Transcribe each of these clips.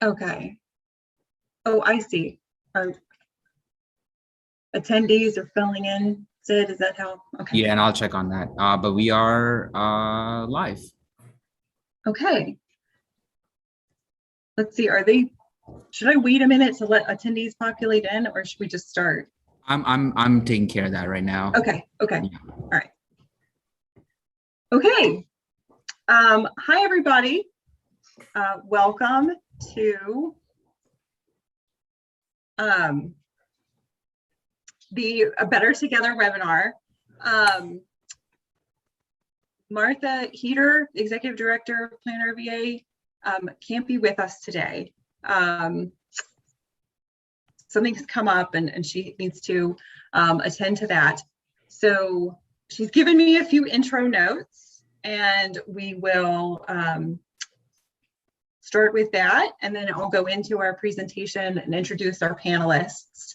Okay. Oh, I see. Our attendees are filling in. Sid, is that how? Okay. Yeah, and I'll check on that. But we are live. Okay. Let's see. Should I wait a minute to let attendees populate in, or should we just start? I'm taking care of that right now. Okay. Okay. Yeah. All right. Okay. Hi, everybody. Welcome to the Better Together webinar. Martha Heater, Executive Director of Plan RVA, can't be with us today. Something's come up and she needs to attend to that. So she's given me a few intro notes and we will start with that, and then I'll go into our presentation and introduce our panelists.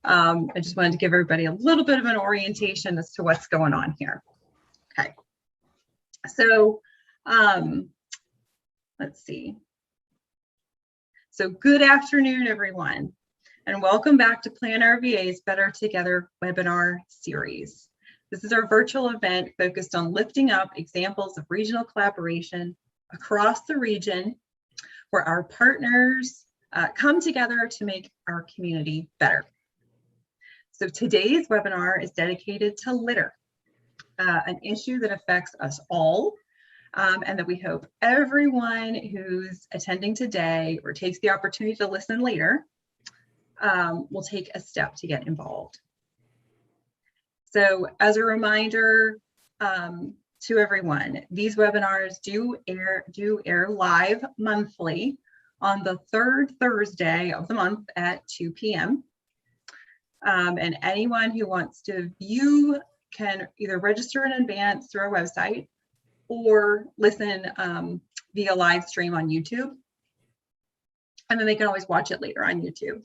I just wanted to give everybody a little bit of an orientation as to what's going on here. Okay, so let's see. So good afternoon, everyone, and welcome back to Plan RVA's Better Together webinar series. This is our virtual event focused on lifting up examples of regional collaboration across the region where our partners come together to make our community better. So today's webinar is dedicated to litter, an issue that affects us all, and that we hope everyone who's attending today or takes the opportunity to listen later will take a step to get involved. So as a reminder to everyone, these webinars do air live monthly on the third Thursday of the month at 2 p.m. And anyone who wants to view can either register in advance through our website or listen via live stream on YouTube. And then they can always watch it later on YouTube.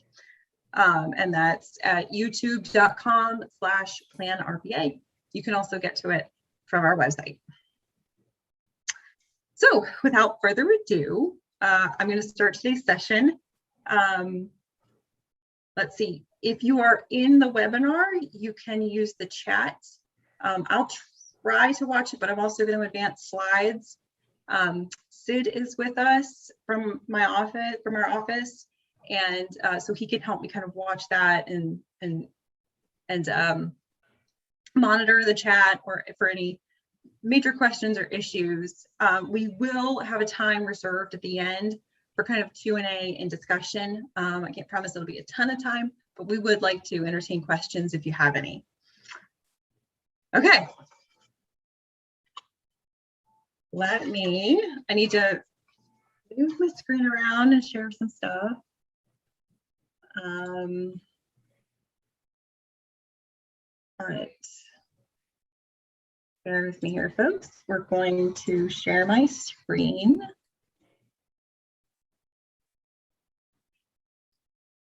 And that's at youtube.com/planrva. You can also get to it from our website. So without further ado, I'm going to start today's session. Let's see, if you are in the webinar, you can use the chat. I'll try to watch it, but I'm also going to advance slides. Sid is with us from our office, and so he can help me kind of watch that and monitor the chat or for any major questions or issues. We will have a time reserved at the end for kind of Q&A and discussion. I can't promise it'll be a ton of time, but we would like to entertain questions if you have any. Okay. I need to move my screen around and share some stuff. All right. Bear with me here, folks. We're going to share my screen.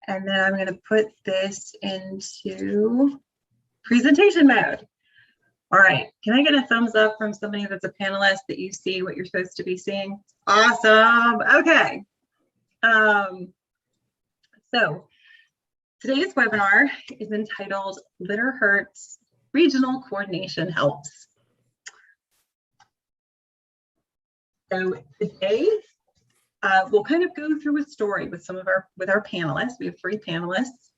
And then I'm going to put this into presentation mode. All right, can I get a thumbs up from somebody that's a panelist that you see what you're supposed to be seeing? Awesome, okay. So today's webinar is entitled Litter Hurts, Regional Coordination Helps. So today, we'll kind of go through a story with our panelists. We have 3 panelists.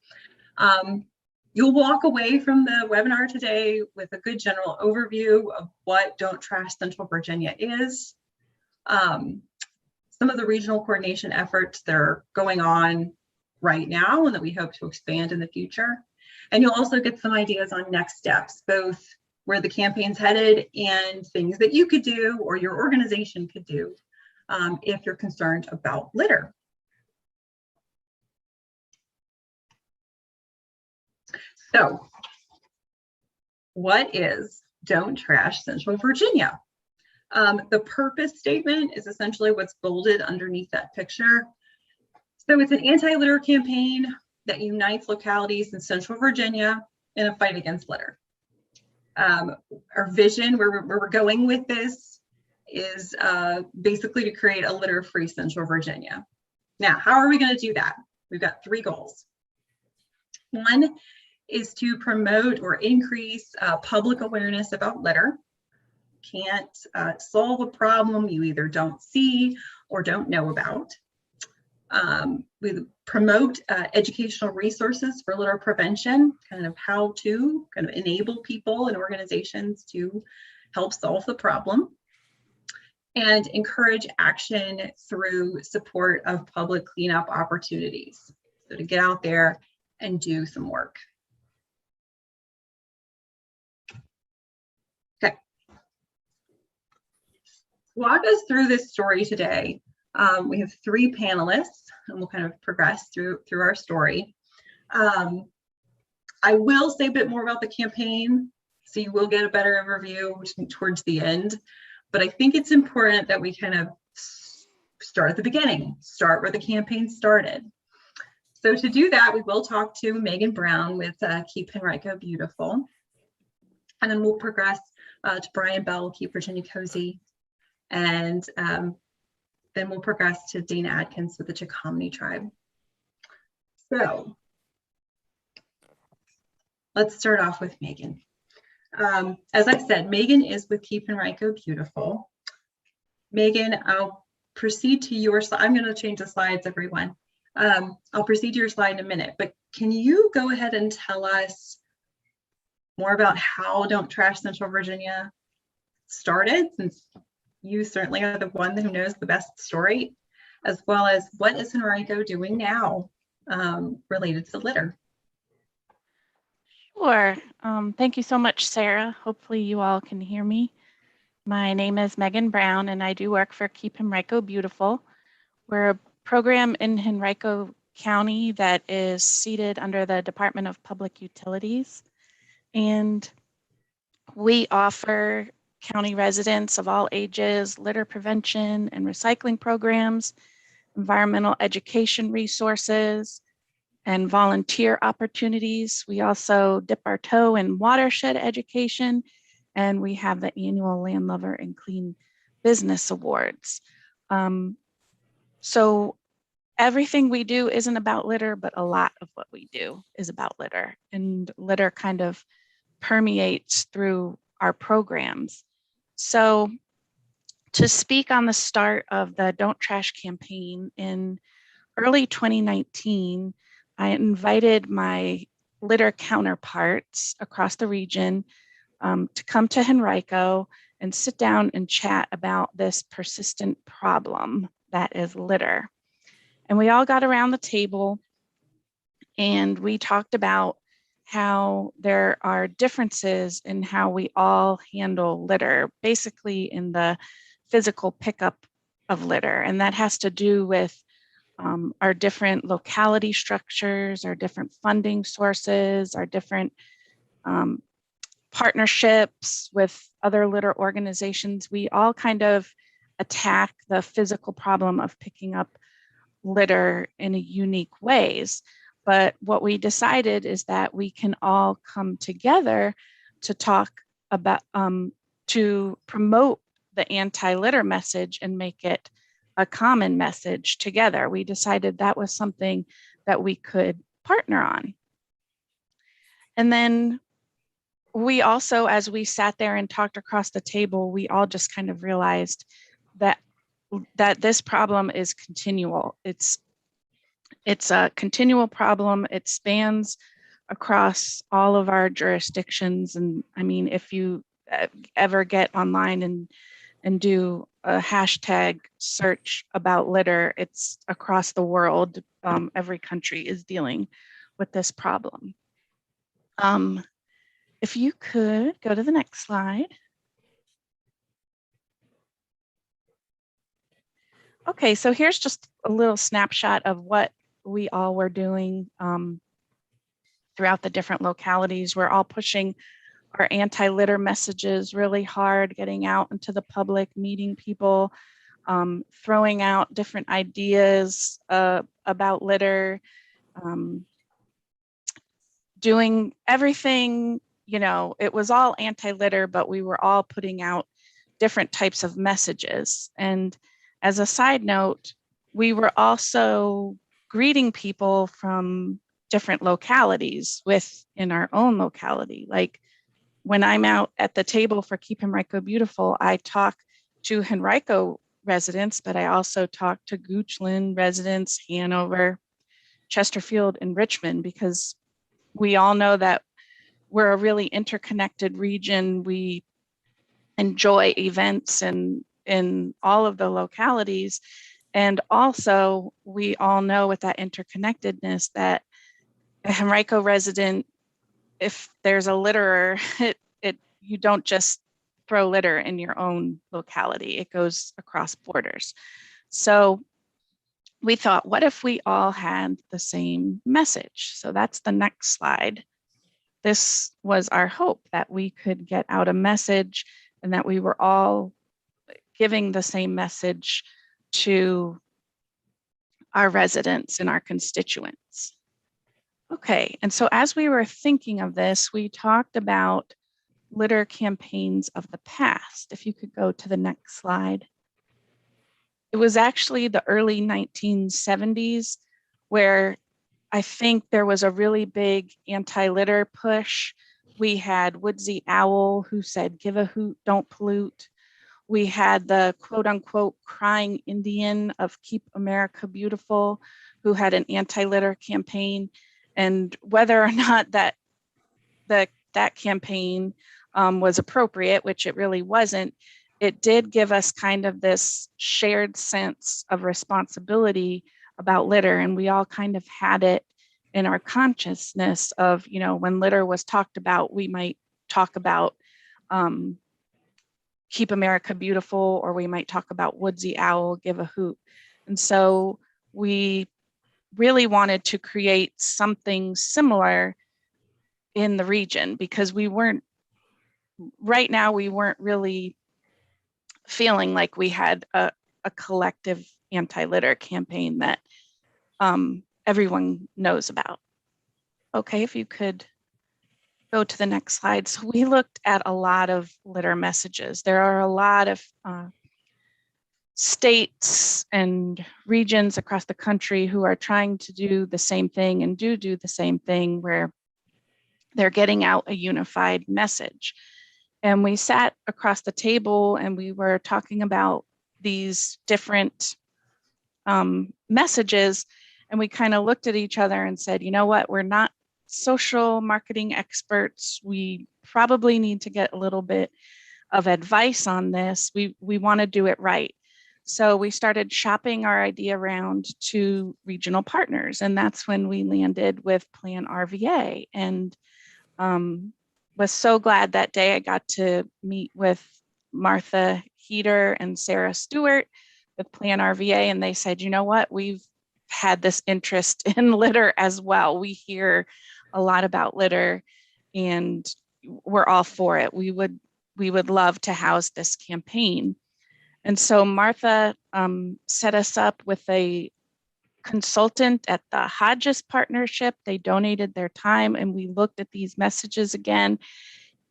You'll walk away from the webinar today with a good general overview of what Don't Trash Central Virginia is, some of the regional coordination efforts that are going on right now and that we hope to expand in the future. And you'll also get some ideas on next steps, both where the campaign's headed and things that you could do or your organization could do if you're concerned about litter. So, what is Don't Trash Central Virginia? The purpose statement is essentially what's bolded underneath that picture. So it's an anti-litter campaign that unites localities in Central Virginia in a fight against litter. Our vision, where we're going with this, is basically to create a litter-free Central Virginia. Now, how are we going to do that? We've got 3 goals. One is to promote or increase public awareness about litter. Can't solve a problem you either don't see or don't know about. We promote educational resources for litter prevention, kind of how to kind of enable people and organizations to help solve the problem, and encourage action through support of public cleanup opportunities. So to get out there and do some work. Okay. Walk us through this story today. We have 3 panelists, and we'll kind of progress through our story. I will say a bit more about the campaign, so you will get a better overview towards the end. But I think it's important that we kind of start at the beginning, start where the campaign started. So to do that, we will talk to Megan Brown with Keep Henrico Beautiful. And then we'll progress to Brian Bell, Keep Virginia Cozy. And then we'll progress to Dana Adkins with the Chickahominy Tribe. So let's start off with Megan. As I said, Megan is with Keep Henrico Beautiful. Megan, I'll proceed to your slide. I'm going to change the slides, everyone. I'll proceed to your slide in a minute, but can you go ahead and tell us more about how Don't Trash Central Virginia started, since you certainly are the one who knows the best story, as well as what is Henrico doing now related to litter? Sure. Thank you so much, Sarah. Hopefully you all can hear me. My name is Megan Brown, and I do work for Keep Henrico Beautiful. We're a program in Henrico County that is seated under the Department of Public Utilities. And we offer county residents of all ages litter prevention and recycling programs, environmental education resources, and volunteer opportunities. We also dip our toe in watershed education, and we have the annual Landlover and Clean Business Awards. So everything we do isn't about litter, but a lot of what we do is about litter, and litter kind of permeates through our programs. So to speak on the start of the Don't Trash campaign in early 2019, I invited my litter counterparts across the region to come to Henrico and sit down and chat about this persistent problem that is litter. And we all got around the table and we talked about how there are differences in how we all handle litter, basically in the physical pickup of litter. And that has to do with our different locality structures, our different funding sources, our different partnerships with other litter organizations. We all kind of attack the physical problem of picking up litter in unique ways. But what we decided is that we can all come together to talk about, to promote the anti-litter message and make it a common message together. We decided that was something that we could partner on. And then we also, as we sat there and talked across the table, we all just kind of realized that this problem is continual. It's a continual problem. It spans across all of our jurisdictions. And I mean, if you ever get online and do a hashtag search about litter, it's across the world. Every country is dealing with this problem. If you could go to the next slide. Okay, so here's just a little snapshot of what we all were doing throughout the different localities. We're all pushing our anti-litter messages really hard, getting out into the public, meeting people, throwing out different ideas about litter, doing everything, you know, it was all anti-litter, but we were all putting out different types of messages. And as a side note, we were also greeting people from different localities within our own locality. Like when I'm out at the table for Keep Henrico Beautiful, I talk to Henrico residents, but I also talk to Goochland residents, Hanover, Chesterfield, and Richmond, because we all know that we're a really interconnected region. We enjoy events in all of the localities. And also, we all know with that interconnectedness that a Henrico resident, if there's a litterer, you don't just throw litter in your own locality. It goes across borders. So we thought, what if we all had the same message? So that's the next slide. This was our hope, that we could get out a message and that we were all giving the same message to our residents and our constituents. Okay, and so as we were thinking of this, we talked about litter campaigns of the past. If you could go to the next slide. It was actually the early 1970s where I think there was a really big anti-litter push. We had Woodsy Owl who said, "Give a hoot, don't pollute." We had the quote unquote crying Indian of Keep America Beautiful, who had an anti-litter campaign. And whether or not that campaign was appropriate, which it really wasn't, it did give us kind of this shared sense of responsibility about litter. And we all kind of had it in our consciousness of, you know, when litter was talked about, we might talk about Keep America Beautiful, or we might talk about Woodsy Owl, Give a Hoot. And so we really wanted to create something similar in the region, because we weren't really feeling like we had a collective anti-litter campaign that everyone knows about. Okay, if you could go to the next slide. So we looked at a lot of litter messages. There are a lot of states and regions across the country who are trying to do the same thing and do the same thing, where they're getting out a unified message. And we sat across the table and we were talking about these different messages. And we kind of looked at each other and said, you know what, we're not social marketing experts. We probably need to get a little bit of advice on this. We want to do it right. So we started shopping our idea around to regional partners. And that's when we landed with Plan RVA. And was so glad that day I got to meet with Martha Heater and Sarah Stewart with Plan RVA. And they said, you know what, we've had this interest in litter as well. We hear a lot about litter and we're all for it. We would love to house this campaign. And so Martha set us up with a consultant at the Hodges Partnership. They donated their time and we looked at these messages again.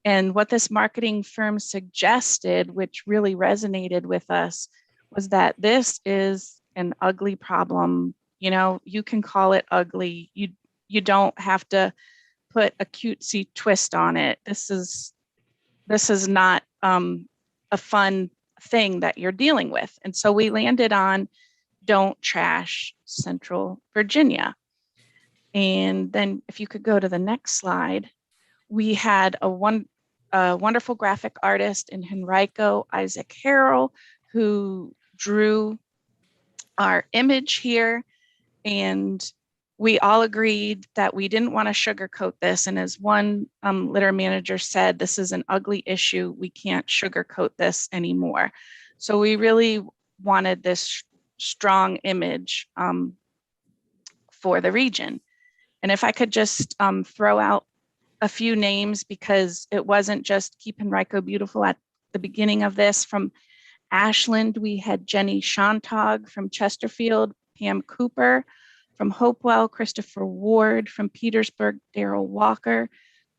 And what this marketing firm suggested, which really resonated with us, was that this is an ugly problem. You know, you can call it ugly. You don't have to put a cutesy twist on it. This is not a fun thing that you're dealing with. And so we landed on Don't Trash Central Virginia. And then if you could go to the next slide, we had a wonderful graphic artist in Henrico, Isaac Harrell, who drew our image here. And we all agreed that we didn't want to sugarcoat this. And as one litter manager said, this is an ugly issue. We can't sugarcoat this anymore. So we really wanted this strong image for the region. And if I could just throw out a few names, because it wasn't just Keep Henrico Beautiful at the beginning of this. From Ashland, we had Jenny Shontag. From Chesterfield, Pam Cooper. From Hopewell, Christopher Ward. From Petersburg, Daryl Walker.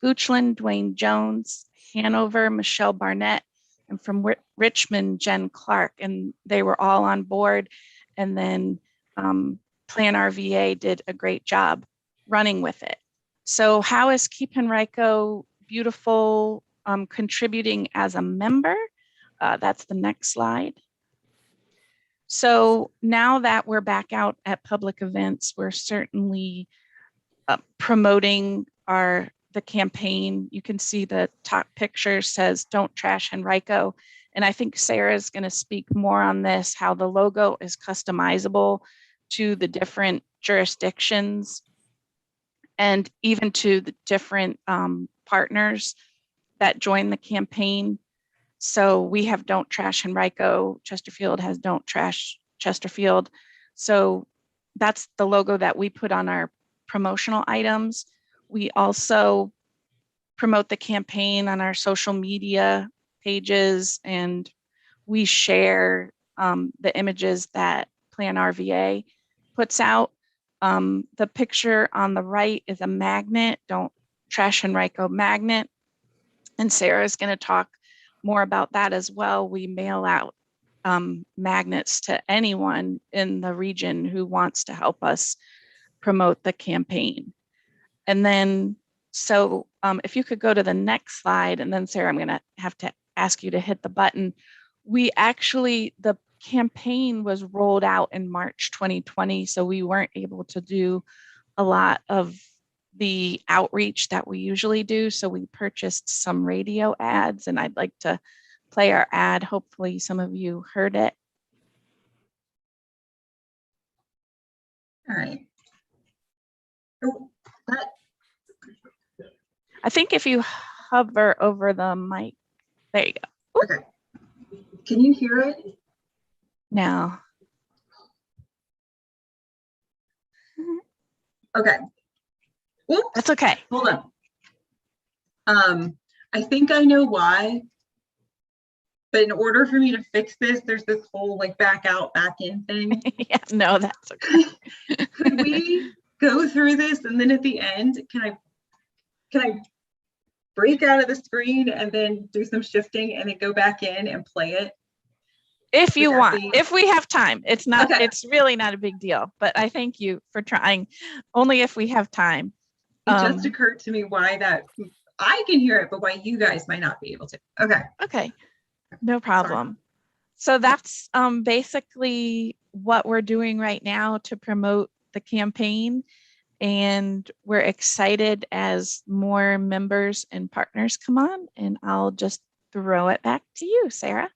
Goochland, Dwayne Jones. Hanover, Michelle Barnett. And from Richmond, Jen Clark. And they were all on board. And then Plan RVA did a great job running with it. So how is Keep Henrico Beautiful contributing as a member? That's the next slide. So now that we're back out at public events, we're certainly promoting the campaign. You can see the top picture says "Don't Trash Henrico," and I think Sarah's going to speak more on this, how the logo is customizable to the different jurisdictions and even to the different partners that join the campaign. So we have Don't Trash Henrico, Chesterfield has Don't Trash Chesterfield. So that's the logo that we put on our promotional items. We also promote the campaign on our social media pages, and we share the images that Plan RVA puts out. The picture on the right is a magnet, Don't Trash Henrico magnet. And Sarah's going to talk more about that as well. We mail out magnets to anyone in the region who wants to help us promote the campaign. And then, so if you could go to the next slide, and then Sarah, I'm going to have to ask you to hit the button. The campaign was rolled out in March 2020, so we weren't able to do a lot of the outreach that we usually do. So we purchased some radio ads, and I'd like to play our ad. Hopefully some of you heard it. All right. I think if you hover over the mic, there you go. Okay. Can you hear it? Now. Okay. Oops. That's okay. Hold on. I think I know why. But in order for me to fix this, there's this whole like back out, back in thing. Yeah, no, that's okay. Could we go through this, and then at the end, can I break out of the screen and then do some shifting and then go back in and play it? If you want, if we have time. It's not, okay. It's really not a big deal, but I thank you for trying. Only if we have time. It just occurred to me why that I can hear it, but why you guys might not be able to. Okay. Okay. No problem. Sorry. So that's basically what we're doing right now to promote the campaign. And we're excited as more members and partners come on, and I'll just throw it back to you, Sarah.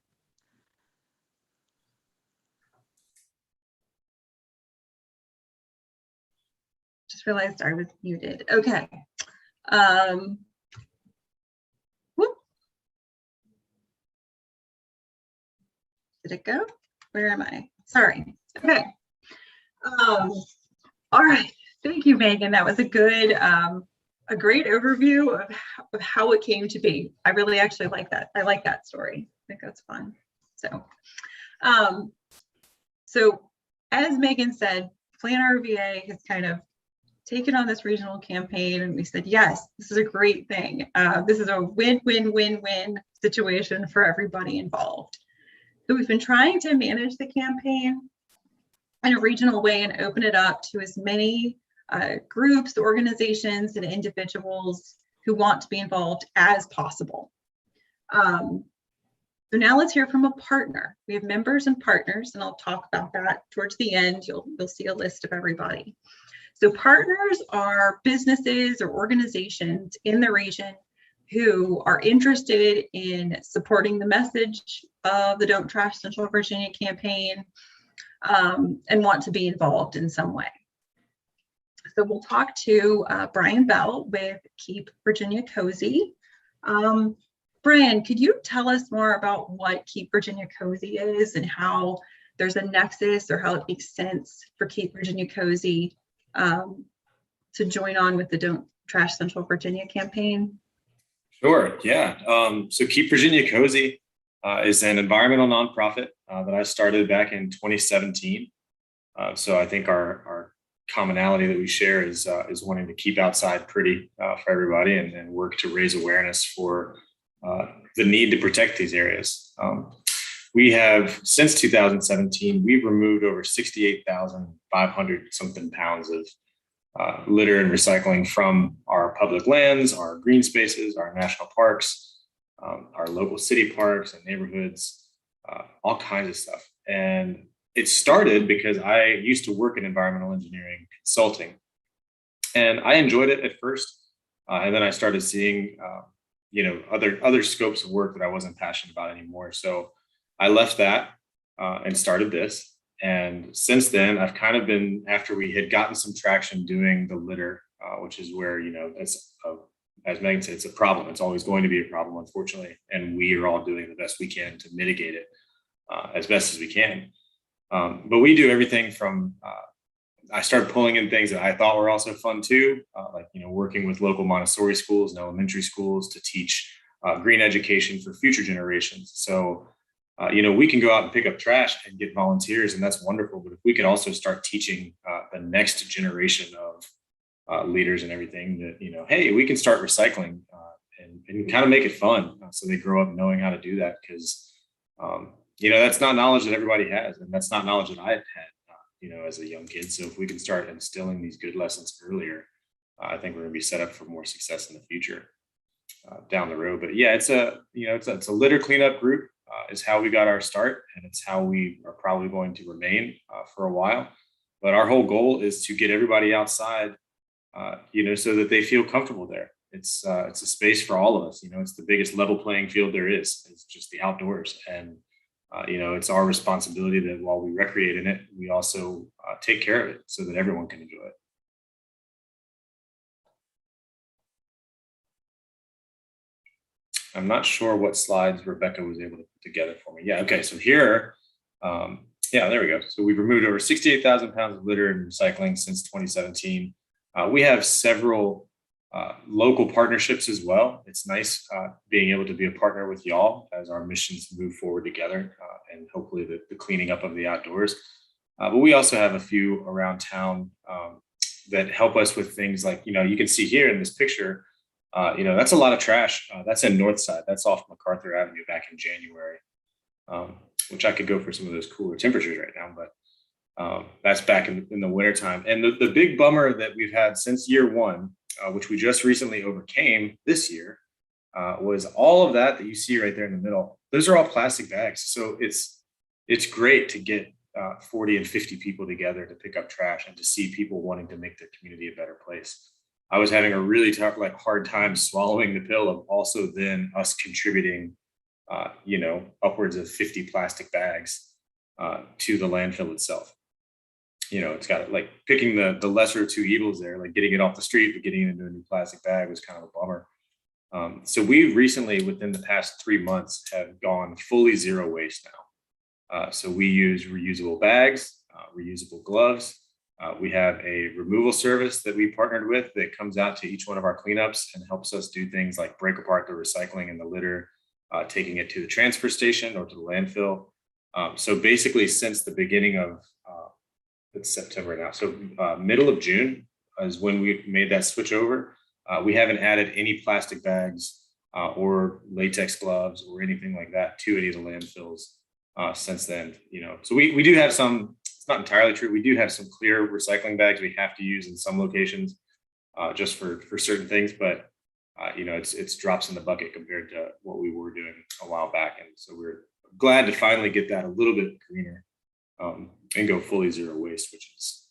Just realized I was muted. Okay. Whoop. Did it go? Where am I? Sorry. Okay. All right. Thank you, Megan. That was a great overview of how it came to be. I really actually like that. I like that story. I think that's fun. So as Megan said, Plan RVA has kind of taken on this regional campaign, and we said, yes, this is a great thing. This is a win-win-win-win situation for everybody involved. So we've been trying to manage the campaign in a regional way and open it up to as many groups, organizations, and individuals who want to be involved as possible. So now let's hear from a partner. We have members and partners, and I'll talk about that towards the end. You'll see a list of everybody. So partners are businesses or organizations in the region who are interested in supporting the message of the Don't Trash Central Virginia campaign and want to be involved in some way. So we'll talk to Brian Bell with Keep Virginia Cozy. Brian, could you tell us more about what Keep Virginia Cozy is and how there's a nexus, or how it makes sense for Keep Virginia Cozy to join on with the Don't Trash Central Virginia campaign? Sure, yeah. So Keep Virginia Cozy is an environmental nonprofit that I started back in 2017. So I think our commonality that we share is wanting to keep outside pretty for everybody, and work to raise awareness for the need to protect these areas. we have, since 2017, we've removed over 68,500 something pounds of litter and recycling from our public lands, our green spaces, our national parks, our local city parks and neighborhoods, all kinds of stuff. And it started because I used to work in environmental engineering consulting, and I enjoyed it at first. And then I started seeing, other scopes of work that I wasn't passionate about anymore. So I left that and started this. And since then, I've kind of been, after we had gotten some traction doing the litter, which is where, that's, as Megan said, it's a problem. It's always going to be a problem, unfortunately. And we are all doing the best we can to mitigate it as best as we can. But we do everything from, I started pulling in things that I thought were also fun too, working with local Montessori schools and elementary schools to teach green education for future generations. So, we can go out and pick up trash and get volunteers, and that's wonderful. But if we could also start teaching the next generation of leaders and everything that, hey, we can start recycling and kind of make it fun, so they grow up knowing how to do that, because, that's not knowledge that everybody has, and that's not knowledge that I had, as a young kid. So if we can start instilling these good lessons earlier, I think we're going to be set up for more success in the future down the road. But yeah, it's a litter cleanup group is how we got our start, and it's how we are probably going to remain for a while. But our whole goal is to get everybody outside, so that they feel comfortable there. It's a space for all of us. It's the biggest level playing field there is. It's just the outdoors, and it's our responsibility that while we recreate in it, we also take care of it so that everyone can enjoy it. I'm not sure what slides Rebecca was able to put together for me. Yeah, okay, so here, there we go. So we've removed over 68,000 pounds of litter and recycling since 2017. We have several local partnerships as well. It's nice being able to be a partner with y'all as our missions move forward together, and hopefully the cleaning up of the outdoors. But we also have a few around town that help us with things like, you can see here in this picture, that's a lot of trash. That's in Northside. That's off MacArthur Avenue back in January, which I could go for some of those cooler temperatures right now, but that's back in the wintertime. And the big bummer that we've had since year one, which we just recently overcame this year, was all of that you see right there in the middle. Those are all plastic bags. So it's great to get 40 and 50 people together to pick up trash and to see people wanting to make their community a better place. I was having a really tough, hard time swallowing the pill of also then us contributing, upwards of 50 plastic bags to the landfill itself. It's got picking the lesser of two evils there, getting it off the street, but getting it into a new plastic bag was kind of a bummer. So we recently, within the past 3 months, have gone fully zero waste now. So we use reusable bags, reusable gloves. We have a removal service that we partnered with that comes out to each one of our cleanups and helps us do things like break apart the recycling and the litter, taking it to the transfer station or to the landfill. So basically, since the beginning of it's September now, so middle of June is when we made that switch over. We haven't added any plastic bags or latex gloves or anything like that to any of the landfills since then. So we do have some. It's not entirely true. We do have some clear recycling bags we have to use in some locations just for certain things, but it's drops in the bucket compared to what we were doing a while back. And so we're glad to finally get that a little bit greener and go fully zero waste, which is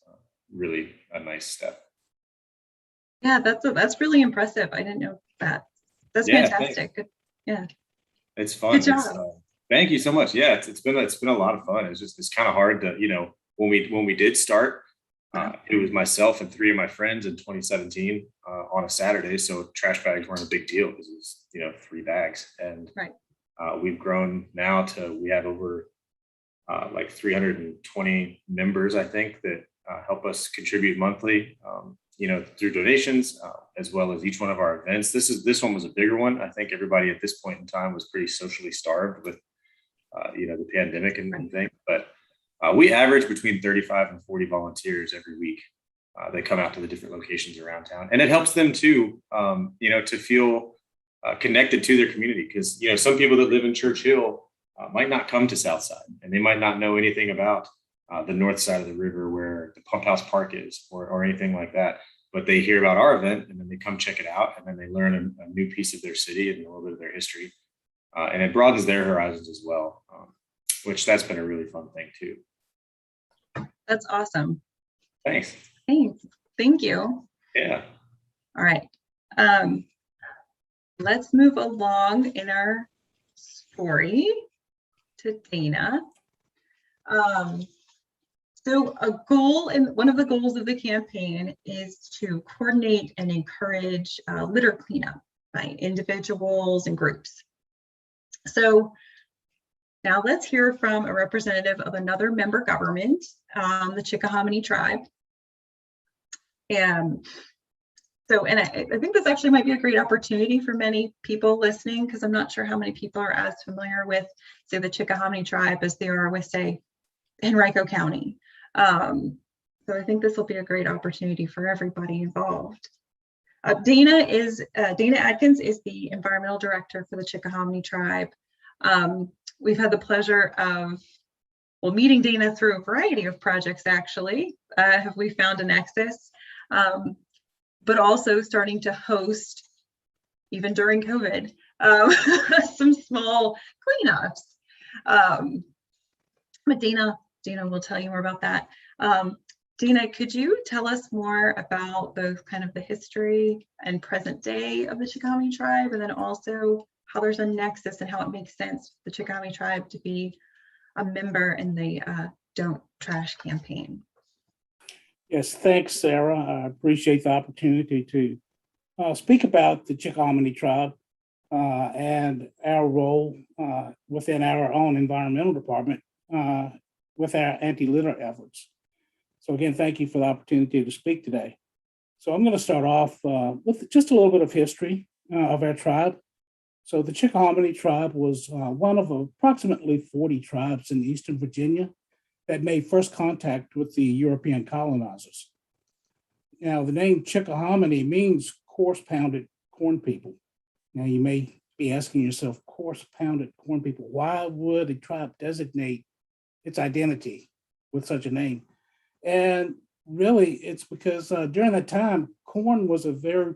really a nice step. Yeah, that's really impressive. I didn't know that. That's fantastic. Good. Yeah, it's fun. Good job. Thank you so much. Yeah, it's been a lot of fun. It's kind of hard to when we did start. It was myself and 3 of my friends in 2017 on a Saturday. So trash bags weren't a big deal because it was 3 bags, and right. We've grown now to we have over 320 members, I think, that help us contribute monthly. Through donations, as well as each one of our events. This one was a bigger one. I think everybody at this point in time was pretty socially starved with, the pandemic and things. But we average between 35 and 40 volunteers every week. They come out to the different locations around town, and it helps them too, to feel connected to their community. Because some people that live in Church Hill might not come to Southside, and they might not know anything about the north side of the river where the Pump House Park is, or anything like that. But they hear about our event, and then they come check it out, and then they learn a new piece of their city and a little bit of their history. And it broadens their horizons as well, which that's been a really fun thing too. That's awesome. Thanks. Thanks. Thank you. Yeah. All right. Let's move along in our story to Dana. So one of the goals of the campaign is to coordinate and encourage litter cleanup by individuals and groups. So now let's hear from a representative of another member government, the Chickahominy Tribe. And I think this actually might be a great opportunity for many people listening, because I'm not sure how many people are as familiar with, say, the Chickahominy Tribe as they are with, say, Henrico County. So I think this will be a great opportunity for everybody involved. Dana Adkins is the environmental director for the Chickahominy Tribe. We've had the pleasure of meeting Dana through a variety of projects, actually. Have we found a nexus? But also starting to host, even during COVID, some small cleanups. But Dana will tell you more about that. Dana, could you tell us more about the history and present day of the Chickahominy Tribe, and then also how there's a nexus and how it makes sense for the Chickahominy Tribe to be a member in the Don't Trash campaign? Yes, thanks, Sarah. I appreciate the opportunity to speak about the Chickahominy Tribe and our role within our own environmental department with our anti-litter efforts. So again, thank you for the opportunity to speak today. So I'm going to start off with just a little bit of history of our tribe. So the Chickahominy Tribe was one of approximately 40 tribes in eastern Virginia that made first contact with the European colonizers. Now, the name Chickahominy means coarse pounded corn people. Now, you may be asking yourself, coarse pounded corn people, why would a tribe designate its identity with such a name? And really, it's because during that time, corn was a very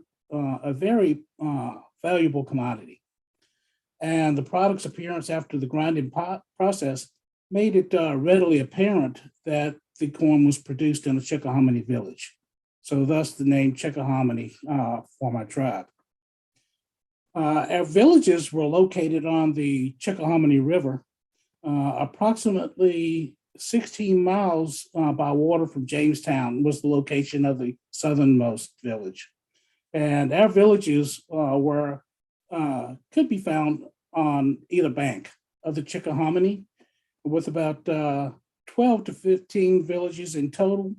valuable commodity. And the product's appearance after the grinding process made it readily apparent that the corn was produced in a Chickahominy village. So thus the name Chickahominy for my tribe. Our villages were located on the Chickahominy River, approximately 16 miles by water from Jamestown was the location of the southernmost village. And our villages could be found on either bank of the Chickahominy, with about 12 to 15 villages in total,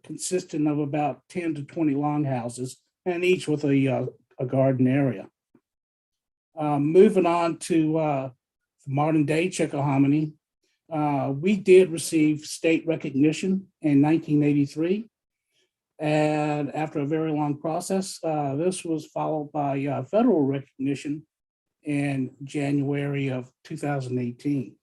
consisting of about 10 to 20 longhouses, and each with a garden area. Moving on to modern day Chickahominy, we did receive state recognition in 1983. And after a very long process, this was followed by federal recognition in January of 2018.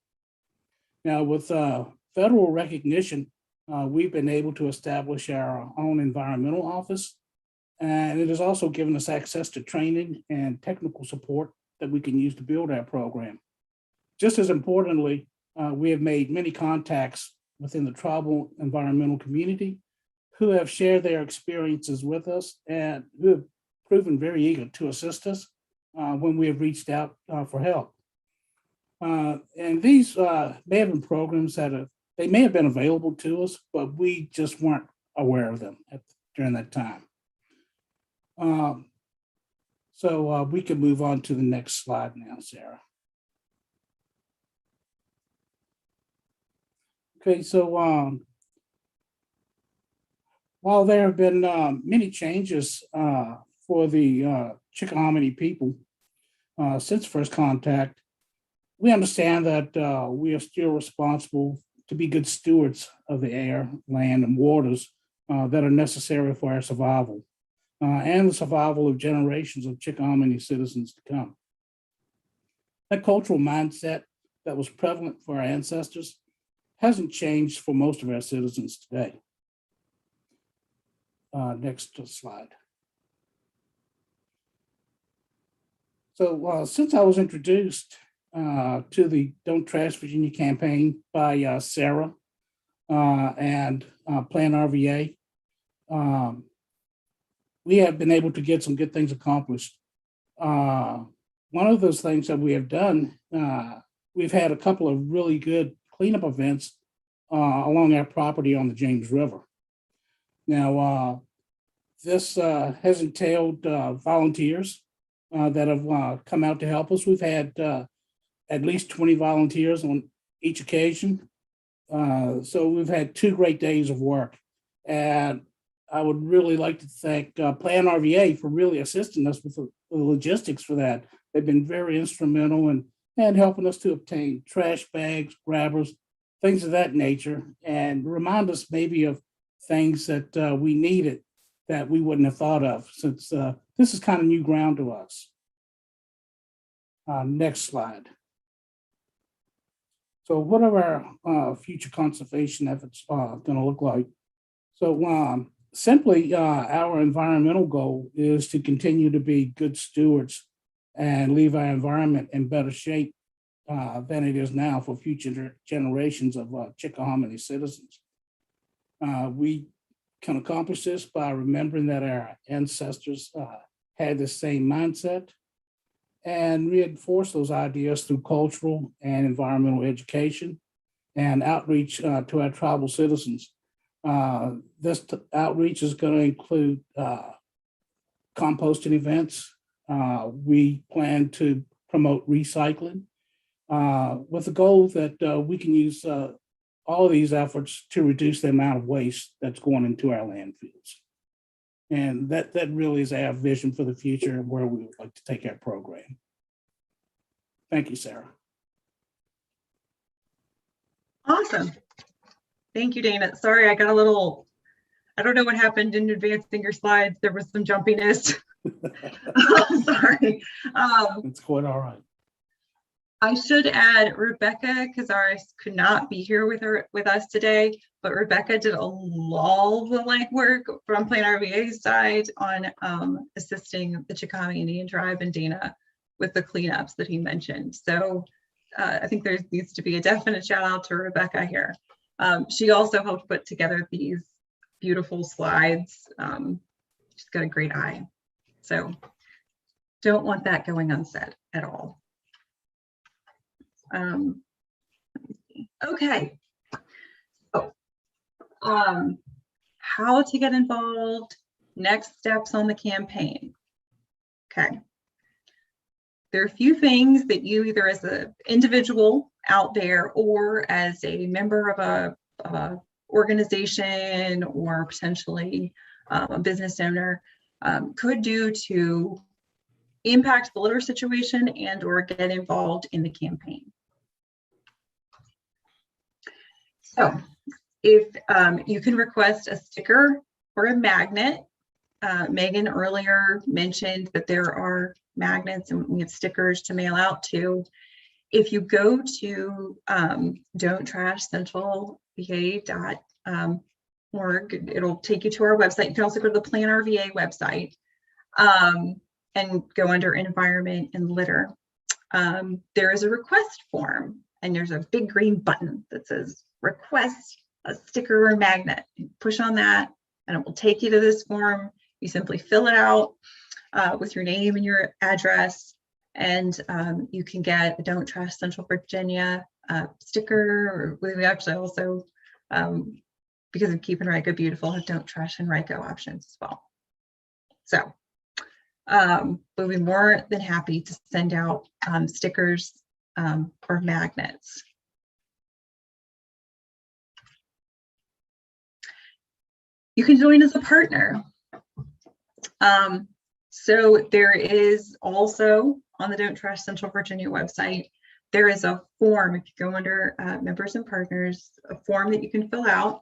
Now, with federal recognition, we've been able to establish our own environmental office, and it has also given us access to training and technical support that we can use to build our program. Just as importantly, we have made many contacts within the tribal environmental community who have shared their experiences with us and who have proven very eager to assist us when we have reached out for help. And these may have been programs that they may have been available to us, but we just weren't aware of them during that time. So we can move on to the next slide now, Sarah. Okay, so while there have been many changes for the Chickahominy people since first contact, we understand that we are still responsible to be good stewards of the air, land, and waters that are necessary for our survival and the survival of generations of Chickahominy citizens to come. That cultural mindset that was prevalent for our ancestors hasn't changed for most of our citizens today. Next slide. So since I was introduced to the Don't Trash Virginia campaign by Sarah and Plan RVA, we have been able to get some good things accomplished. One of those things that we have done, we've had a couple of really good cleanup events along our property on the James River. Now, this has entailed volunteers that have come out to help us. We've had at least 20 volunteers on each occasion. So we've had 2 great days of work. And I would really like to thank Plan RVA for really assisting us with the logistics for that. They've been very instrumental in helping us to obtain trash bags, grabbers, things of that nature, and remind us maybe of things that we needed that we wouldn't have thought of, since this is kind of new ground to us. Next slide. So what are our future conservation efforts going to look like? So simply, our environmental goal is to continue to be good stewards and leave our environment in better shape than it is now for future generations of Chickahominy citizens. We can accomplish this by remembering that our ancestors had the same mindset and reinforce those ideas through cultural and environmental education and outreach to our tribal citizens. This outreach is going to include composting events. We plan to promote recycling with the goal that we can use all of these efforts to reduce the amount of waste that's going into our landfills. And that really is our vision for the future and where we would like to take our program. Thank you, Sarah. Awesome. Thank you, Dana. Sorry, I got a little, I don't know what happened in advancing your slides. There was some jumpiness. I'm sorry. It's quite all right. I should add Rebecca Cazares could not be here with us today, but Rebecca did all the legwork from Plan RVA's side on assisting the Chickahominy Tribe and Dana with the cleanups that he mentioned. So I think there needs to be a definite shout out to Rebecca here. She also helped put together these beautiful slides. She's got a great eye. So don't want that going unsaid at all. Okay. So, how to get involved, next steps on the campaign. Okay. There are a few things that you either as an individual out there or as a member of a organization or potentially a business owner could do to impact the litter situation and or get involved in the campaign. So if you can request a sticker or a magnet. Megan earlier mentioned that there are magnets and we have stickers to mail out to. If you go to don'ttrashcentralva.org, it'll take you to our website. You can also go to the Plan RVA website and go under environment and litter. There is a request form and there's a big green button that says request a sticker or magnet. You push on that and it will take you to this form. You simply fill it out with your name and your address, and you can get a Don't Trash Central Virginia sticker, or we actually also, because of Keep Enrico Beautiful, have Don't Trash Enrico options as well. So we'll be more than happy to send out stickers or magnets. You can join as a partner. So there is also on the Don't Trash Central Virginia website, there is a form. If you go under members and partners, a form that you can fill out.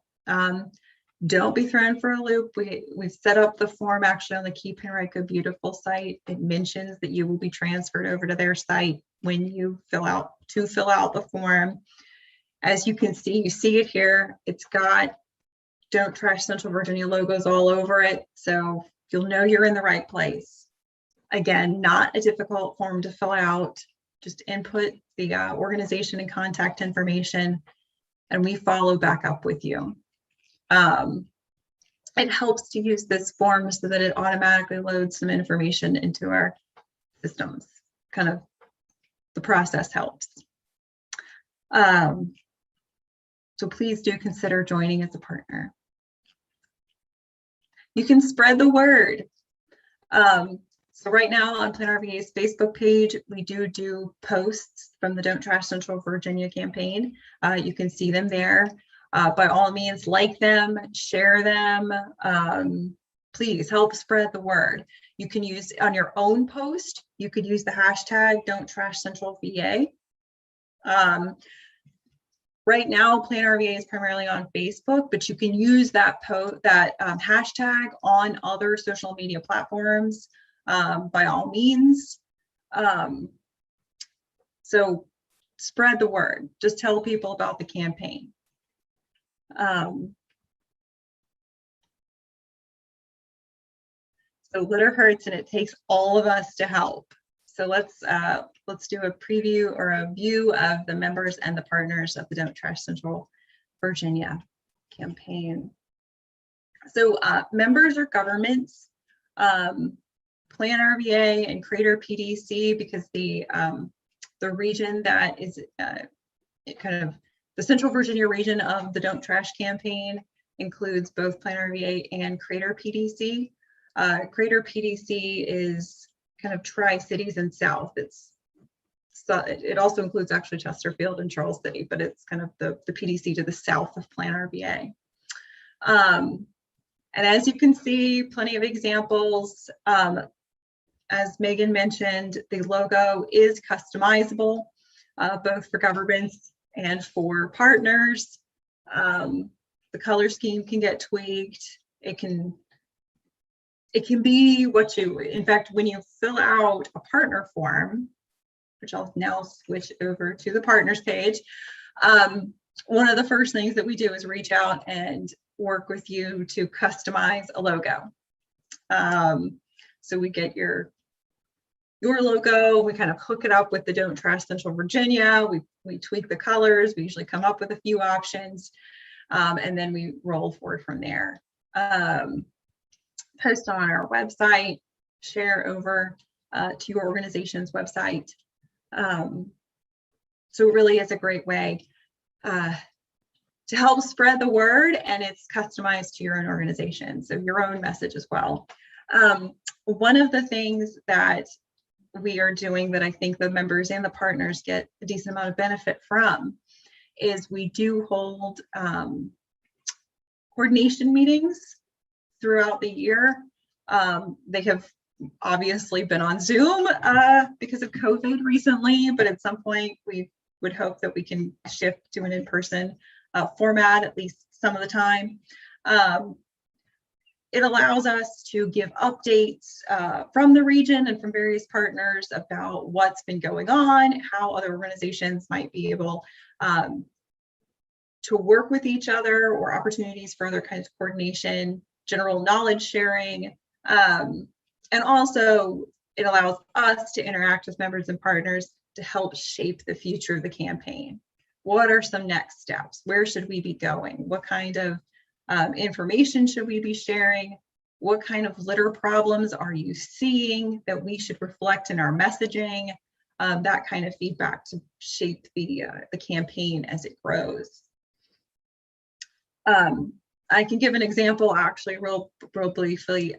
Don't be thrown for a loop. We've set up the form actually on the Keep Henrico Beautiful site. It mentions that you will be transferred over to their site when you fill out the form. As you can see, you see it here. It's got Don't Trash Central Virginia logos all over it. So you'll know you're in the right place. Again, not a difficult form to fill out. Just input the organization and contact information, and we follow back up with you. It helps to use this form so that it automatically loads some information into our systems. Kind of the process helps. So please do consider joining as a partner. You can spread the word. So right now on Plan RVA's Facebook page, we do posts from the Don't Trash Central Virginia campaign. You can see them there. By all means, like them, share them. Please help spread the word. You can use on your own post, you could use the hashtag Don't Trash Central VA. Right now, Plan RVA is primarily on Facebook, but you can use that hashtag on other social media platforms by all means. So spread the word. Just tell people about the campaign. So litter hurts, and it takes all of us to help. So let's do a preview or a view of the members and the partners of the Don't Trash Central Virginia campaign. So members are governments, Plan RVA and Crater PDC, because the region that is kind of the Central Virginia region of the Don't Trash campaign includes both Plan RVA and Crater PDC. Crater PDC is kind of Tri-Cities and South. It also includes actually Chesterfield and Charles City, but it's kind of the PDC to the south of Plan RVA. And as you can see, plenty of examples. As Megan mentioned, the logo is customizable, both for governments and for partners. The color scheme can get tweaked. It can be what you, in fact, when you fill out a partner form, which I'll now switch over to the partners page, one of the first things that we do is reach out and work with you to customize a logo. So we get your logo, we kind of hook it up with the Don't Trash Central Virginia, we tweak the colors, we usually come up with a few options, and then we roll forward from there. Post on our website, share over to your organization's website. So it really is a great way to help spread the word, and it's customized to your own organization, so your own message as well. One of the things that we are doing that I think the members and the partners get a decent amount of benefit from is we do hold coordination meetings throughout the year. They have obviously been on Zoom because of COVID recently, but at some point we would hope that we can shift to an in-person format at least some of the time. It allows us to give updates from the region and from various partners about what's been going on, how other organizations might be able to work with each other, or opportunities for other kinds of coordination, general knowledge sharing. And also it allows us to interact with members and partners to help shape the future of the campaign. What are some next steps? Where should we be going? What kind of information should we be sharing? What kind of litter problems are you seeing that we should reflect in our messaging? That kind of feedback to shape the campaign as it grows. I can give an example actually real briefly.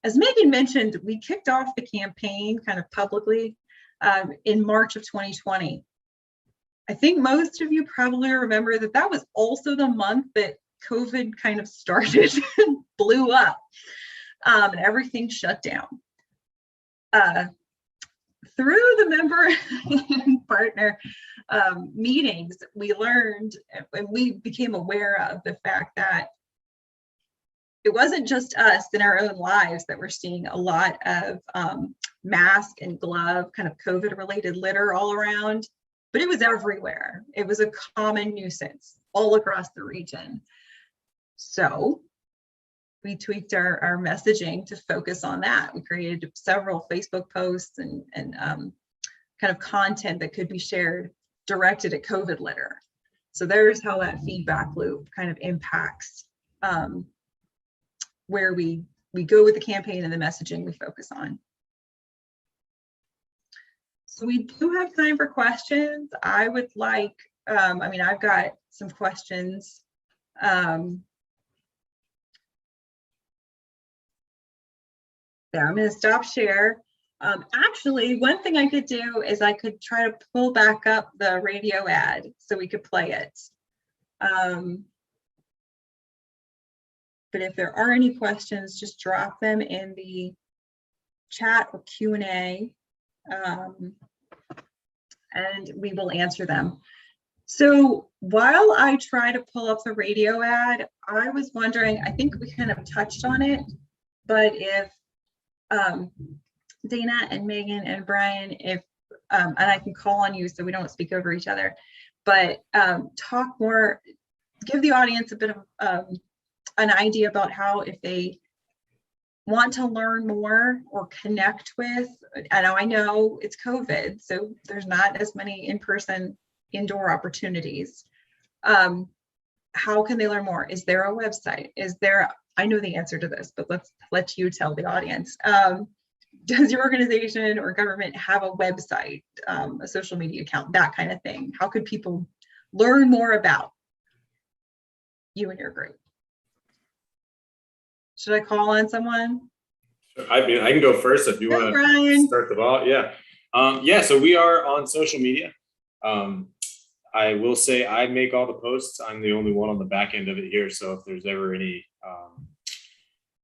As Megan mentioned, we kicked off the campaign kind of publicly in March of 2020. I think most of you probably remember that that was also the month that COVID kind of started and blew up, and everything shut down. Through the member and partner meetings, we learned and we became aware of the fact that it wasn't just us in our own lives that we're seeing a lot of mask and glove kind of COVID related litter all around, but it was everywhere. It was a common nuisance all across the region. So we tweaked our messaging to focus on that. We created several Facebook posts and kind of content that could be shared directed at COVID litter. So there's how that feedback loop kind of impacts where we go with the campaign and the messaging we focus on. So we do have time for questions. I would like, I mean, I've got some questions. There, I'm going to stop share. Actually, one thing I could do is I could try to pull back up the radio ad so we could play it. But if there are any questions, just drop them in the chat or Q&A, and we will answer them. So while I try to pull up the radio ad, I was wondering, I think we kind of touched on it, but if Dana and Megan and Brian, if and I can call on you so we don't speak over each other, but talk more, give the audience a bit of an idea about how, if they want to learn more or connect with, I know it's COVID, so there's not as many in-person indoor opportunities. How can they learn more? Is there a website? Is there, I know the answer to this, but let's let you tell the audience. Does your organization or government have a website, a social media account, that kind of thing? How could people learn more about you and your group? Should I call on someone? I mean, I can go first if you want to start the ball. Yeah. Yeah, so we are on social media. I will say I make all the posts. I'm the only one on the back end of it here. So if there's ever any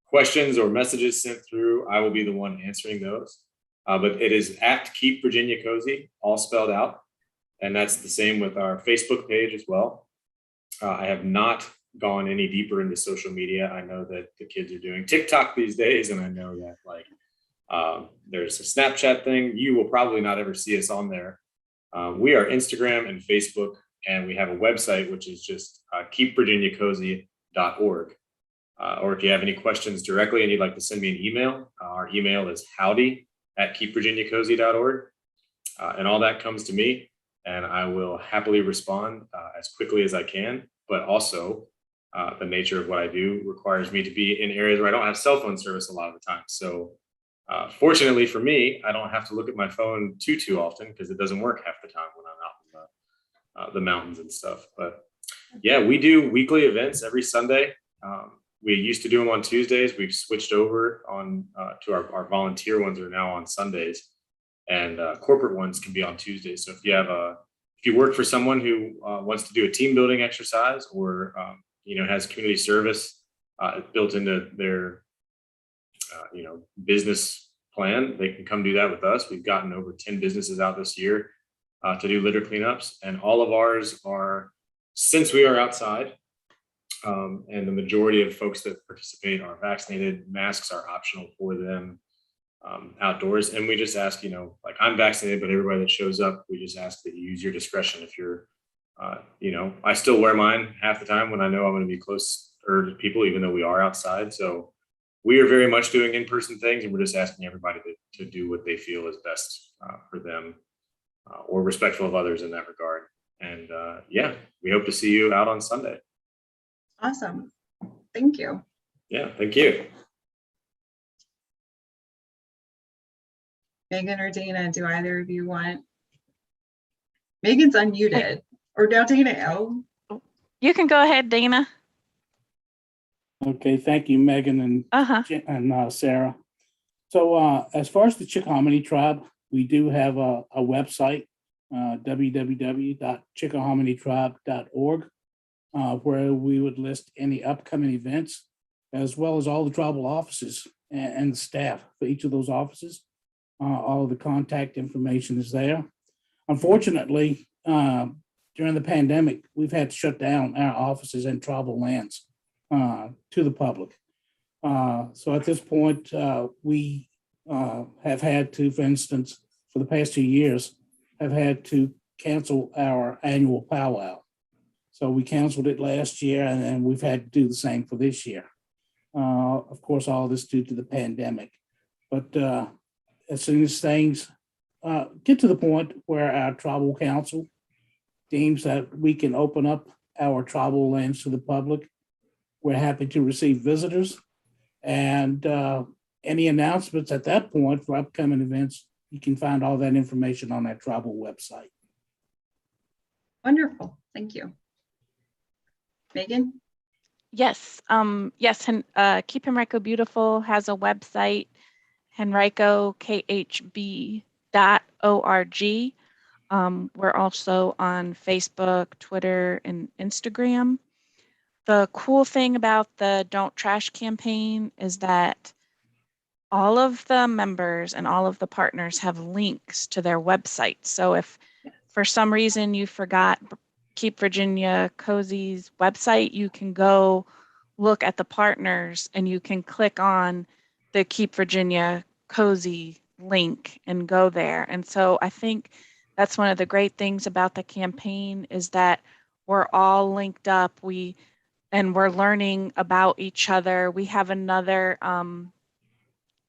questions or messages sent through, I will be the one answering those. But it is at Keep Virginia Cozy, all spelled out. And that's the same with our Facebook page as well. I have not gone any deeper into social media. I know that the kids are doing TikTok these days, and I know that like there's a Snapchat thing. You will probably not ever see us on there. We are Instagram and Facebook, and we have a website, which is just keepvirginiacozy.org. Or if you have any questions directly and you'd like to send me an email, our email is howdy@keepvirginiacozy.org. And all that comes to me, and I will happily respond as quickly as I can. But also, the nature of what I do requires me to be in areas where I don't have cell phone service a lot of the time. So fortunately for me, I don't have to look at my phone too often because it doesn't work half the time when I'm out in the mountains and stuff. But yeah, we do weekly events every Sunday. We used to do them on Tuesdays. We've switched over on to our volunteer ones are now on Sundays, and corporate ones can be on Tuesdays. So if you work for someone who wants to do a team building exercise or has community service built into their business plan, they can come do that with us. We've gotten over 10 businesses out this year to do litter cleanups, and all of ours are, since we are outside, and the majority of folks that participate are vaccinated. Masks are optional for them outdoors, and we just ask, like I'm vaccinated, but everybody that shows up, we just ask that you use your discretion. If you're I still wear mine half the time when I know I'm going to be closer to people, even though we are outside. So we are very much doing in-person things, and we're just asking everybody to do what they feel is best for them or respectful of others in that regard. And yeah, we hope to see you out on Sunday. Awesome. Thank you. Yeah, thank you. Megan or Dana, do either of you want? Megan's unmuted. Or now Dana. Oh. You can go ahead, Dana. Okay, thank you, Megan and Sarah. So as far as the Chickahominy Tribe, we do have a website, www.chickahomanytribe.org, where we would list any upcoming events, as well as all the tribal offices and the staff for each of those offices. All of the contact information is there. Unfortunately, during the pandemic, we've had to shut down our offices and tribal lands to the public. So at this point, we have had to, for instance, for the past 2 years, have had to cancel our annual powwow. So we canceled it last year, and we've had to do the same for this year. Of course, all this due to the pandemic. But as soon as things get to the point where our tribal council deems that we can open up our tribal lands to the public, we're happy to receive visitors. And any announcements at that point for upcoming events, you can find all that information on our tribal website. Wonderful. Thank you. Megan? Yes, yes, and Keep Henrico Beautiful has a website, henricokhb.org. We're also on Facebook, Twitter, and Instagram. The cool thing about the Don't Trash campaign is that all of the members and all of the partners have links to their websites. So if for some reason you forgot Keep Virginia Cozy's website, you can go look at the partners and you can click on the Keep Virginia Cozy link and go there. And so I think that's one of the great things about the campaign is that we're all linked up. We're learning about each other. We have another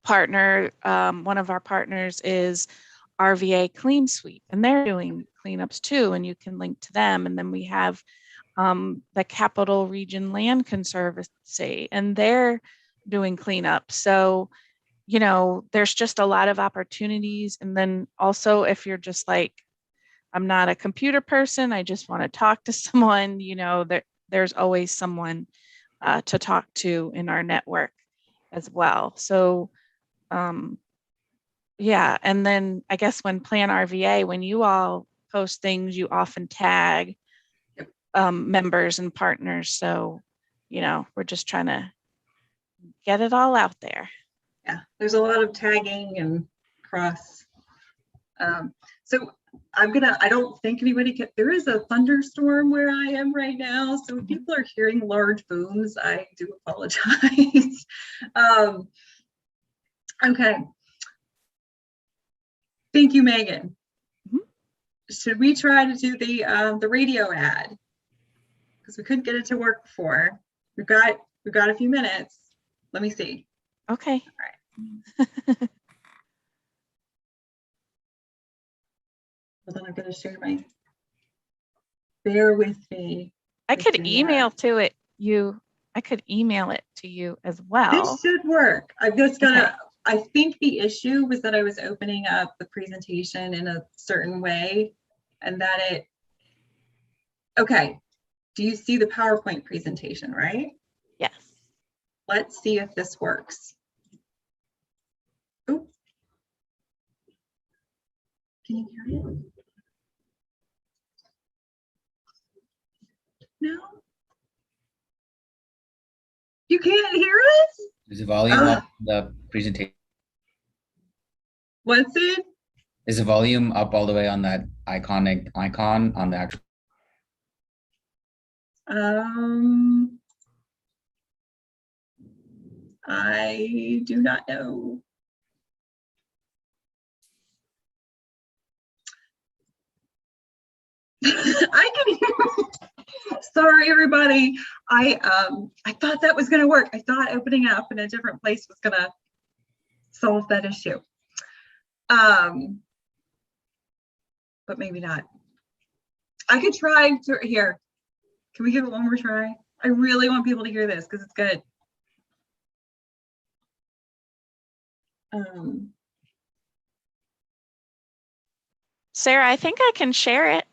partner. One of our partners is RVA Clean Sweep, and they're doing cleanups too, and you can link to them. And then we have the Capital Region Land Conservancy, and they're doing cleanup. So, you know, there's just a lot of opportunities. And then also, if you're just like, I'm not a computer person, I just want to talk to someone, you know, there's always someone to talk to in our network as well. So, yeah. And then I guess when Plan RVA, when you all post things, you often tag members and partners. So, you know, we're just trying to get it all out there. Yeah, there's a lot of tagging and cross. So I don't think anybody there is a thunderstorm where I am right now. So if people are hearing large booms, I do apologize. Okay. Thank you, Megan. Should we try to do the radio ad? Because we couldn't get it to work before. We've got a few minutes. Let me see. Okay. All right. Hold on, I'm going to share my. Bear with me. I could email to it you. I could email it to you as well. This should work. I've just got to. Okay. I think the issue was that I was opening up the presentation in a certain way, and that it. Okay. Do you see the PowerPoint presentation, right? Yes. Let's see if this works. Ooh. Can you hear it? No. You can't hear us? Is the volume up the presentation? What's it? Is the volume up all the way on that iconic icon on the actual? I do not know. I can hear. Sorry, everybody. I thought that was going to work. I thought opening up in a different place was going to solve that issue. But maybe not. I could try to here. Can we give it one more try? I really want people to hear this because it's good. Sarah, I think I can share it.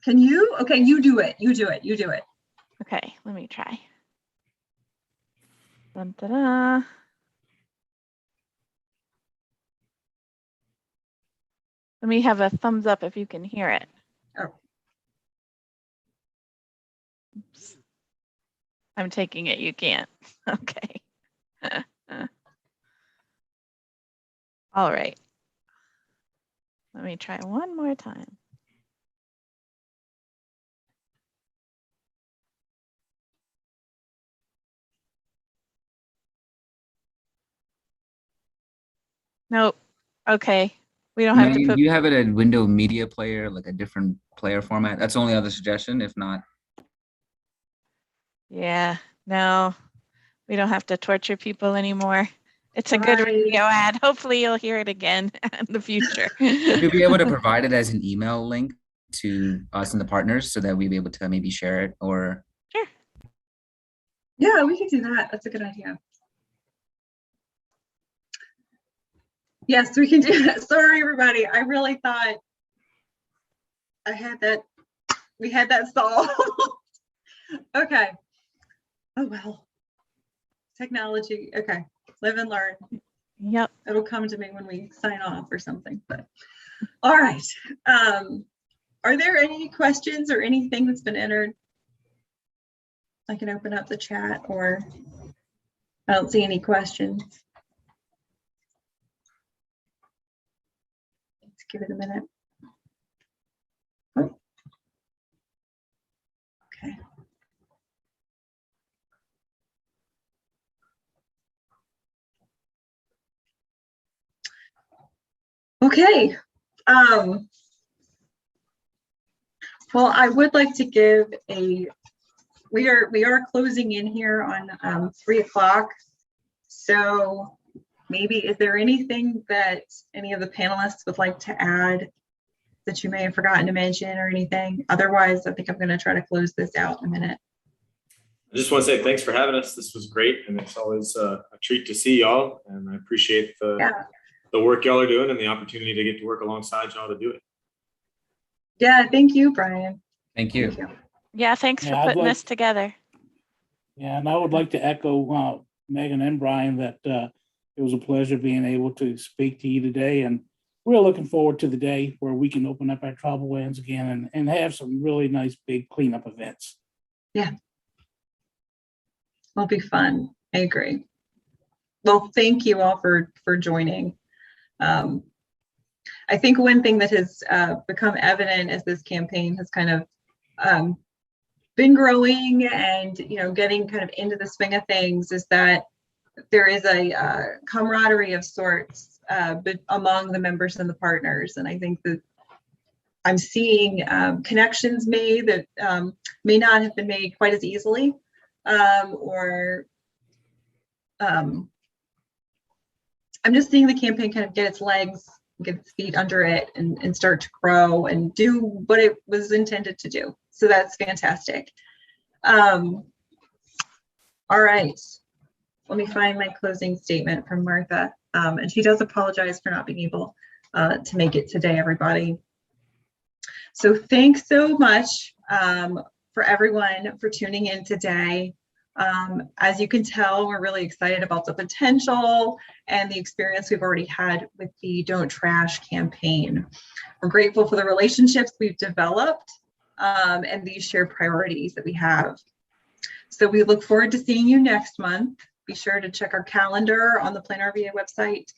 Can you? Okay, you do it. You do it. You do it. Okay, let me try. Dun, da, da. Let me have a thumbs up if you can hear it. Oh. Oops. I'm taking it, you can't. Okay. All right. Let me try one more time. Nope. Okay. We don't have to Megan, put, do you have it in window media player, like a different player format? That's the only other suggestion. If not, yeah, no, we don't have to torture people anymore. It's a good Right. radio ad. Hopefully you'll hear it again in the future. would you be able to provide it as an email link to us and the partners so that we'd be able to maybe share it? Or Sure. Yeah, we can do that. That's a good idea. Yes, we can do that. Sorry, everybody. I really thought we had that solved. Okay. Oh, well. Technology. Okay. Live and learn. Yep. It'll come to me when we sign off or something. But all right. Are there any questions or anything that's been entered? I can open up the chat, or I don't see any questions. Let's give it a minute. Oh. Okay. Okay. Well, I would like to give we are closing in here on 3 o'clock. So maybe, is there anything that any of the panelists would like to add that you may have forgotten to mention or anything? Otherwise, I think I'm going to try to close this out in a minute. I just want to say thanks for having us. This was great, and it's always a treat to see y'all. And I appreciate the work y'all are doing and the opportunity to get to work alongside y'all to do it. Yeah, thank you, Brian. thank you. Thank you. Yeah, thanks for Yeah, I'd putting like- this together. Yeah, and I would like to echo Megan and Brian that it was a pleasure being able to speak to you today. And we're looking forward to the day where we can open up our travel lands again and have some really nice big cleanup events. It'll be fun. I agree. Well, thank you all for joining. I think one thing that has become evident as this campaign has kind of been growing and getting kind of into the swing of things is that there is a camaraderie of sorts among the members and the partners. And I think that I'm seeing connections made that may not have been made quite as easily, or I'm just seeing the campaign kind of get its legs, get its feet under it, and start to grow and do what it was intended to do. So that's fantastic. All right. Let me find my closing statement from Martha. And she does apologize for not being able to make it today, everybody. So thanks so much for everyone for tuning in today. As you can tell, we're really excited about the potential and the experience we've already had with the Don't Trash campaign. We're grateful for the relationships we've developed and these shared priorities that we have. So we look forward to seeing you next month. Be sure to check our calendar on the Plan RVA website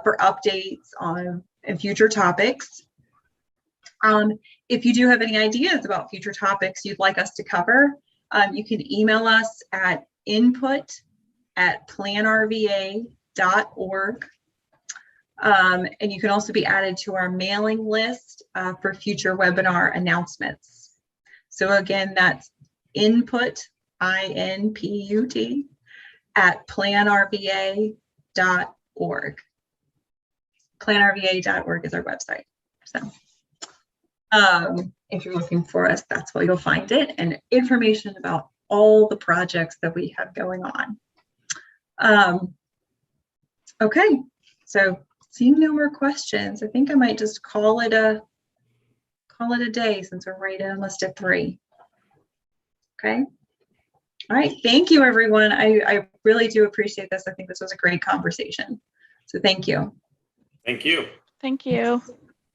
for updates on future topics. If you do have any ideas about future topics you'd like us to cover, you can email us at input@planrva.org. And you can also be added to our mailing list for future webinar announcements. So again, that's input, INPUT, @planrva.org. planrva.org is our website. So if you're looking for us, that's where you'll find it, and information about all the projects that we have going on. Okay, so seeing no more questions, I think I might just call it a day since we're right almost at 3. Okay. All right. Thank you, everyone. I really do appreciate this. I think this was a great conversation. So thank you. Thank you. Thank you.